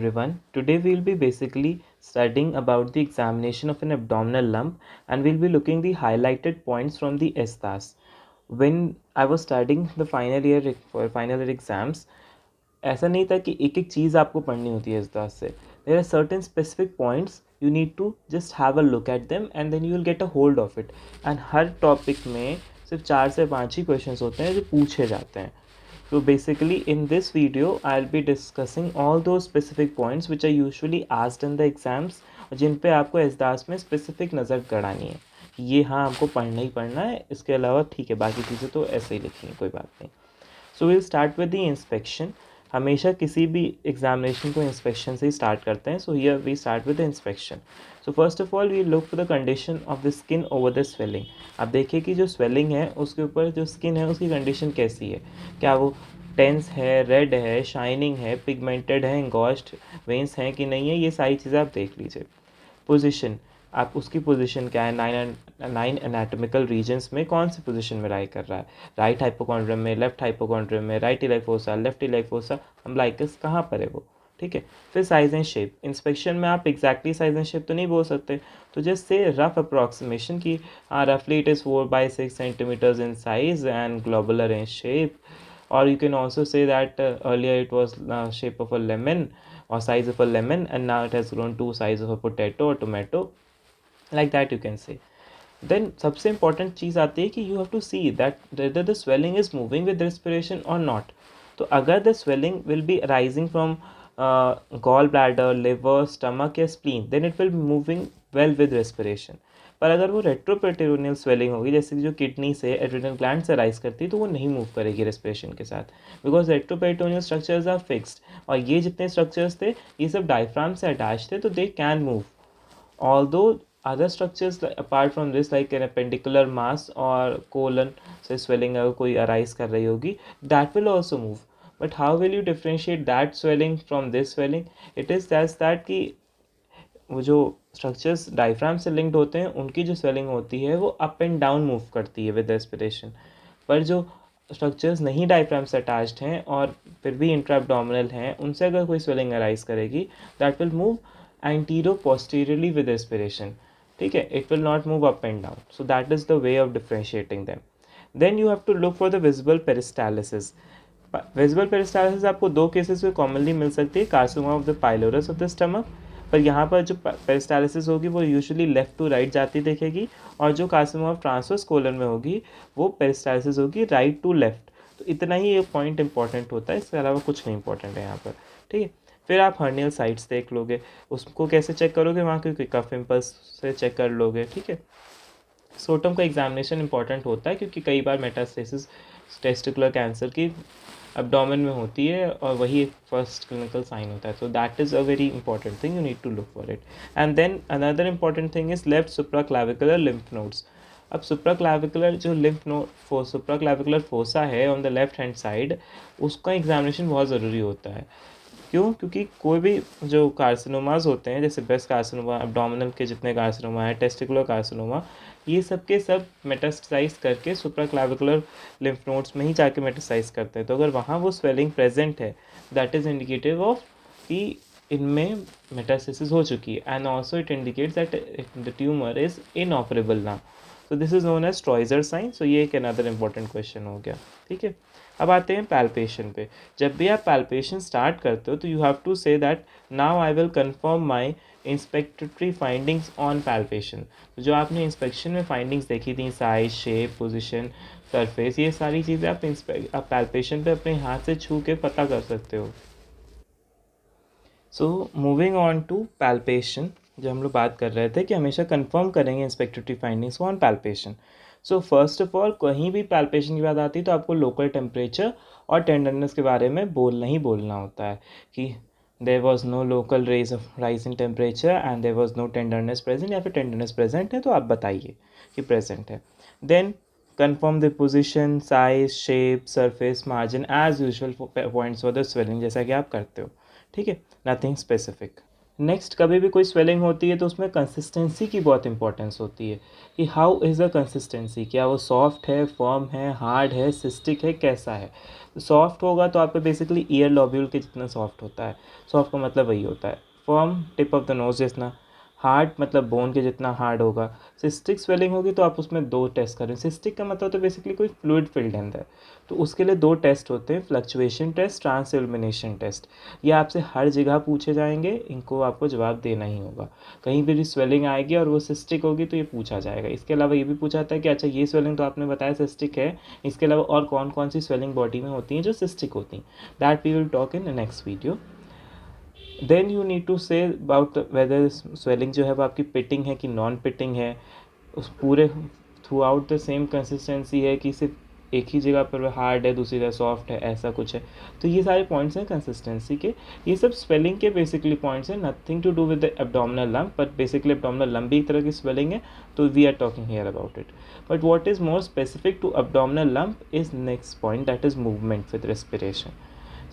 everyone. Today we'll be basically studying about the examination of an abdominal lump and we'll be looking the highlighted points from the ESTAS. When I was studying the final year exams, ऐसा नहीं था कि एक एक चीज़ आपको पढ़नी होती है ESTAS से. There are certain specific points you need to just have a look at them and then you will get a hold of it. And her topic में सिर्फ 4 से 5 ही क्वेश्चंस होते हैं जो पूछे जाते हैं. So basically in this video I'll be discussing all those specific points which are usually asked in the exams जिन पे आपको एसदास में स्पेसिफिक नज़र गड़ानी है कि ये हाँ हमको पढ़ना ही पढ़ना है, इसके अलावा ठीक है बाकी चीज़ें तो ऐसे ही लिखी हैं, कोई बात नहीं. So will start with the inspection. हमेशा किसी भी एग्जामिनेशन को इंस्पेक्शन से ही स्टार्ट करते हैं. So here we start with the inspection. So first of all we look for the condition of the skin over the swelling. आप देखिए कि जो स्वेलिंग है उसके ऊपर जो स्किन है उसकी कंडीशन कैसी है. क्या वो टेंस है, रेड है, शाइनिंग है, पिगमेंटेड है, एंगॉस्ट वेंस हैं कि नहीं है, ये सारी चीज़ें आप देख लीजिए. पोजीशन, आप उसकी पोजीशन क्या है, नाइन एनाटॉमिकल रीजन्स में कौन सी पोजीशन में राई कर रहा है. राइट हाइपोकॉन्ड्रियम में, लेफ्ट हाइपोकॉन्ड्रियम में, right iliac fossa, left iliac fossa, umbilicus कहाँ पर है वो. ठीक है. फिर साइज एंड शेप. इंस्पेक्शन में आप एग्जैक्टली साइज एंड शेप तो नहीं बोल सकते, तो जस्ट से रफ अप्रॉक्सीमेशन की हाँ रफली it is 4/6 centimetres in size and globular in shape. Or you can also say that earlier it was shape of a lemon or size of a lemon and now it has grown to size of a potato or tomato, like that you can say. Then सबसे important चीज़ आती है कि you have to see that whether the swelling is moving with respiration or not. तो अगर the swelling will be rising from gall bladder, liver, stomach या spleen, then it will be moving well with respiration. पर अगर वो retroperitoneal swelling होगी, जैसे जो kidney से एड्रिनल ग्लैंड से राइज करती है, तो वो नहीं मूव करेगी रेस्पिरेशन के साथ, because retroperitoneal structures are fixed. और ये जितने स्ट्रक्चर्स थे ये सब डायफ्राम से अटैच थे, तो they can move. Although other structures apart from this like an appendicular mass और कोलन से स्वेलिंग अगर कोई अराइज कर रही होगी, that will also move. But how will you differentiate that swelling from this swelling. It is that कि वो जो स्ट्रक्चर्स डायफ्राम से लिंक्ड होते हैं उनकी जो स्वेलिंग होती है वो अप एंड डाउन मूव करती है विद रेस्पिरेशन. पर जो स्ट्रक्चर्स नहीं डायफ्राम से अटैच्ड हैं और फिर भी इंट्रा एब्डोमिनल हैं, उनसे अगर कोई स्वेलिंग अराइज करेगी, that will move antero posteriorly with respiration. ठीक है. It will not move up and down. So that is the way of differentiating them. Then you have to look for the visible peristalsis. Visible peristalsis आपको दो cases में commonly मिल सकती है. Carcinoma of the pylorus of the stomach, पर यहाँ पर जो पेरिस्टालिसिस होगी वो यूजुअली लेफ़्ट टू राइट जाती दिखेगी, और जो कार्सिनोमा ऑफ ट्रांसवर्स कोलन में होगी वो पेरिस्टालिसिस होगी राइट टू लेफ्ट. तो इतना ही एक पॉइंट इंपॉर्टेंट होता है, इसके अलावा कुछ नहीं इंपॉर्टेंट है यहाँ पर. ठीक है. फिर आप हर्नियल साइट्स देख लोगे. उसको कैसे चेक करोगे, वहाँ के कफ इम्पल्स से चेक कर लोगे. ठीक है. स्क्रोटम का एग्जामिनेशन इंपॉर्टेंट होता है क्योंकि कई बार मेटास्टेसिस टेस्टिकुलर कैंसर की एब्डोमेन में होती है और वही एक फर्स्ट क्लिनिकल साइन होता है. So that is a very important thing, you need to look for it. And then another important thing is left supraclavicular lymph nodes. अब सुप्राक्लाविकुलर जो लिम्फ नोड सुप्राक्लाविकुलर फोसा है on the left hand side, उसका examination बहुत ज़रूरी होता है. क्यों? क्योंकि कोई भी जो कार्सिनोमाज होते हैं, जैसे ब्रेस्ट कार्सिनोमा, एब्डोमिनल के जितने कार्सिनोमा है, टेस्टिकुलर कार्सिनोमा, ये सब के सब मेटास्टाइज करके सुप्राक्लाविकुलर लिम्फ नोड्स में ही जाके मेटास्टाइज करते हैं. तो अगर वहाँ वो स्वेलिंग प्रेजेंट है, दैट इज़ इंडिकेटिव ऑफ कि इनमें मेटास्टेसिस हो चुकी है. And also it indicates that the tumour is inoperable now. So this is known as Troisier sign. So ये एक अनदर इंपॉर्टेंट क्वेश्चन हो गया. ठीक है. अब आते हैं पैल्पेशन पे. जब भी आप पैल्पेशन स्टार्ट करते हो तो you have to say that now I will confirm my inspectory findings on palpation. जो आपने इंस्पेक्शन में फाइंडिंग्स देखी थी, साइज, शेप, पोजीशन, सरफेस, ये सारी चीज़ें आप पैल्पेशन पे अपने हाथ से छू के पता कर सकते हो. So moving on to palpation, जो हम लोग बात कर रहे थे कि हमेशा कंफर्म करेंगे inspectory findings on palpation. So first of all कहीं भी पैल्पेशन की बात आती है तो आपको लोकल टेम्परेचर और टेंडरनेस के बारे में बोलना ही बोलना होता है कि there was no local rise in temperature and there was no tenderness present, या फिर टेंडरनेस प्रेजेंट है तो आप बताइए कि प्रेजेंट है. Then confirm the position, size, shape, surface, margin as usual points for the swelling, जैसा कि आप करते हो. ठीक है. Nothing specific. नेक्स्ट, कभी भी कोई स्वेलिंग होती है तो उसमें कंसिस्टेंसी की बहुत इंपॉर्टेंस होती है कि हाउ इज़ द कंसिस्टेंसी, क्या वो सॉफ्ट है, फर्म है, हार्ड है, सिस्टिक है, कैसा है। सॉफ्ट होगा तो आपका बेसिकली ईयर लॉब्यूल के जितना सॉफ्ट होता है, सॉफ्ट का मतलब वही होता है। Firm tip of the nose जितना, हार्ड मतलब बोन के जितना हार्ड होगा। सिस्टिक स्वेलिंग होगी तो आप उसमें 2 टेस्ट करें। सिस्टिक का मतलब तो बेसिकली कोई फ्लूइड फिल्ड अंदर, तो उसके लिए 2 टेस्ट होते हैं, फ्लक्चुएशन टेस्ट, ट्रांसइल्यूमिनेशन टेस्ट। ये आपसे हर जगह पूछे जाएंगे, इनको आपको जवाब देना ही होगा। कहीं भी स्वेलिंग आएगी और वो सिस्टिक होगी तो ये पूछा जाएगा। इसके अलावा ये भी पूछा जाता है कि अच्छा ये स्वेलिंग तो आपने बताया सिस्टिक है, इसके अलावा और कौन कौन सी स्वेलिंग बॉडी में होती हैं जो सिस्टिक होती हैं। That we will talk in next video. Then you need to say about whether swelling जो है वो आपकी पिटिंग है कि नॉन पिटिंग है, उस पूरे through out the same consistency है कि सिर्फ एक ही जगह पर हार्ड है दूसरी जगह सॉफ्ट है, ऐसा कुछ है। तो ये सारे पॉइंट्स हैं कंसिस्टेंसी के। ये सब स्वेलिंग के बेसिकली पॉइंट्स हैं, nothing to do with the abdominal lump, but basically abdominal lump भी एक तरह की स्वेलिंग है, तो we are talking here about it. But what is more specific to abdominal lump is next point, that is movement with respiration.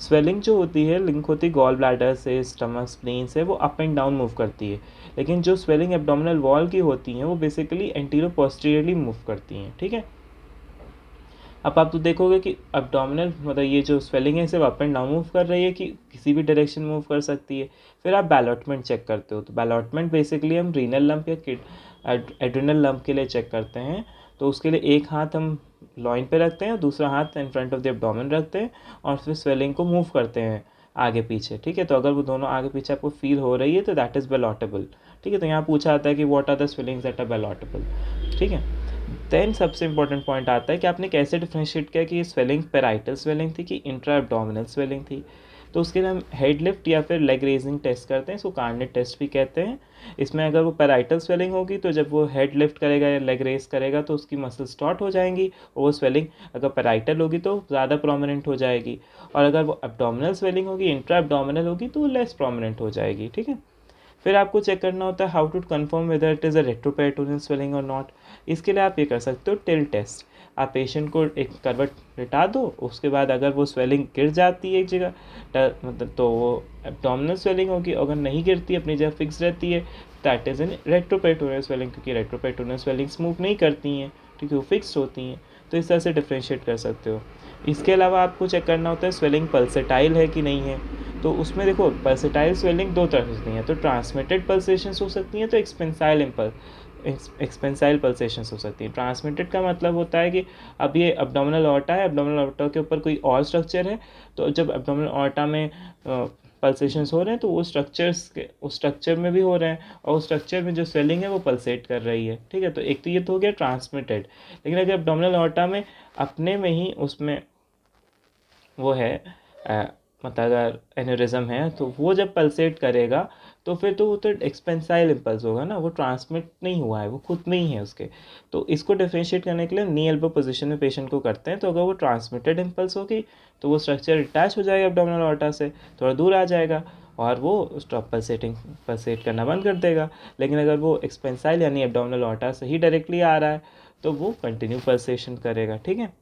Swelling जो होती है link होती है गॉल ब्लैडर से, स्टमक, स्प्लीन से, वो अप एंड डाउन मूव करती है। लेकिन जो स्वेलिंग एब्डोमिनल वॉल की होती हैं वो बेसिकली एंटीरो पोस्टीरियरली मूव करती हैं, ठीक है। अब आप तो देखोगे कि एब्डोमिनल मतलब ये जो स्वेलिंग है सिर्फ अप एंड डाउन मूव कर रही है कि किसी भी डायरेक्शन मूव कर सकती है। फिर आप बैलॉटमेंट चेक करते हो, तो बैलॉटमेंट बेसिकली हम रीनल लंप या एड्रिनल लंप के लिए चेक करते हैं। तो उसके लिए एक हाथ हम लॉइन पे रखते हैं और दूसरा हाथ in front of the abdomen रखते हैं और फिर स्वेलिंग को मूव करते हैं आगे पीछे, ठीक है। तो अगर वो दोनों आगे पीछे आपको फील हो रही है तो दैट इज़ बैलॉटेबल, ठीक है। तो यहाँ पूछा आता है कि what are the swellings that are ballotable, ठीक है। देन सबसे इंपॉर्टेंट पॉइंट आता है कि आपने कैसे डिफ्रेंशिएट किया कि ये स्वेलिंग पेराइटल स्वेलिंग थी कि इंट्रा एब्डोमिनल स्वेलिंग थी। तो उसके लिए हम हेड लिफ्ट या फिर लेग रेजिंग टेस्ट करते हैं, इसको कार्नेट टेस्ट भी कहते हैं। इसमें अगर वो पेराइटल स्वेलिंग होगी तो जब वो हेड लिफ्ट करेगा या लेग रेज करेगा तो उसकी मसल स्टार्ट हो जाएंगी और वो स्वेलिंग अगर पेराइटल होगी तो ज़्यादा प्रोमिनेंट हो जाएगी, और अगर वो एब्डोमिनल स्वेलिंग होगी, इंट्रा एब्डोमिनल होगी, तो वो लेस प्रोमिनेंट हो जाएगी, ठीक है। फिर आपको चेक करना होता है how to confirm whether it is a retroperitoneal swelling और नॉट। इसके लिए आप ये कर सकते हो टिल्ट टेस्ट। आप पेशेंट को एक करवट लिटा दो, उसके बाद अगर वो स्वेलिंग गिर जाती है एक जगह मतलब तो वो एब्डोमिनल स्वेलिंग होगी, अगर नहीं गिरती अपनी जगह फिक्स रहती है that is an retroperitoneal swelling, क्योंकि रेट्रोपेरिटोनियल स्वेलिंग्स मूव नहीं करती हैं क्योंकि वो फिक्स होती हैं। तो इस तरह से डिफ्रेंशिएट कर सकते हो। इसके अलावा आपको चेक करना होता है स्वेलिंग पल्सेटाइल है कि नहीं है। तो उसमें देखो पल्सेटाइल स्वेलिंग 2 तरह से होती हैं, तो ट्रांसमिटेड पल्सेशंस हो सकती हैं, तो एक्सपेंसाइल पल्सेशंस हो सकती हैं। ट्रांसमिटेड का मतलब होता है कि अब ये एब्डोमिनल ऑर्टा है, एब्डोमिनल ऑर्टा के ऊपर कोई और स्ट्रक्चर है, तो जब एब्डोमिनल ऑर्टा में पल्सेशंस हो रहे हैं तो वो उस स्ट्रक्चर में भी हो रहे हैं और उस स्ट्रक्चर में जो स्वेलिंग है वो पल्सेट कर रही है, ठीक है। तो एक तो ये तो हो गया ट्रांसमिटेड। लेकिन अगर एब्डोमिनल ऑर्टा में अपने में ही उसमें वो है मतलब अगर एन्यूरिज्म है तो वो जब पल्सेट करेगा तो फिर तो वो तो एक्सपेंसाइल इम्पल्स होगा ना, वो ट्रांसमिट नहीं हुआ है, वो खुद में ही है उसके। तो इसको डिफ्रेंशिएट करने के लिए नी एल्बो पोजीशन में पेशेंट को करते हैं। तो अगर वो ट्रांसमिटेड इम्पल्स होगी तो वो स्ट्रक्चर अटैच हो जाएगा एब्डोमिनल ऑर्टा से, थोड़ा दूर आ जाएगा और वो स्टॉप पल्सेट करना बंद कर देगा। लेकिन अगर वो एक्सपेंसाइल यानी एब्डोमिनल ऑर्टा से ही डायरेक्टली आ रहा है तो वो कंटिन्यू पल्सेशन करेगा, ठीक है।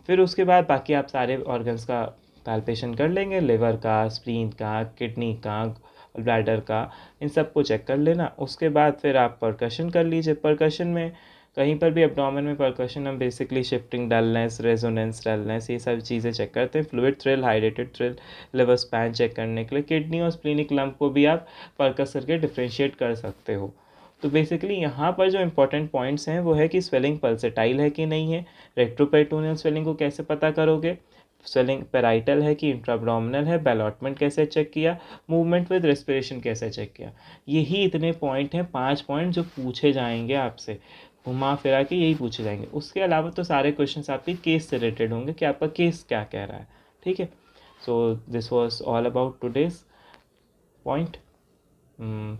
फिर उसके बाद बाकी आप सारे ऑर्गन्स का पैल्पेशन कर लेंगे, लिवर का, स्प्लीन का, किडनी का, ब्लैडर का, इन सब को चेक कर लेना। उसके बाद फिर आप परकशन कर लीजिए। परकशन में कहीं पर भी एब्डोमेन में परकशन हम basically shifting dullness, resonance dullness, ये सब चीज़ें चेक करते हैं। Fluid thrill, hydrated thrill, liver span check करने के लिए किडनी और स्प्लीनिक लंप को भी आप परकस करके डिफ्रेंशिएट कर सकते हो। तो बेसिकली यहाँ पर जो इंपॉर्टेंट पॉइंट्स हैं वो है कि स्वेलिंग पल्सेटाइल है कि नहीं है, रेट्रोपेरिटोनियल स्वेलिंग को कैसे पता करोगे, स्वेलिंग पेराइटल है कि इंट्राब्डोमिनल है, बैलॉटमेंट कैसे चेक किया, मूवमेंट विद रेस्पिरेशन कैसे चेक किया। यही इतने पॉइंट हैं, 5 पॉइंट जो पूछे जाएंगे आपसे, घुमा फिरा के यही पूछे जाएंगे। उसके अलावा तो सारे क्वेश्चंस आपके केस से रिलेटेड होंगे कि आपका केस क्या कह रहा है, ठीक है। So this was all about today's point.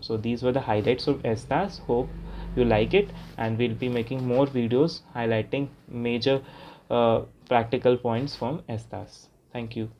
So these were the highlights of ESTAS. Hope you like it, and we'll be making more videos highlighting major practical points from ESTAS. Thank you.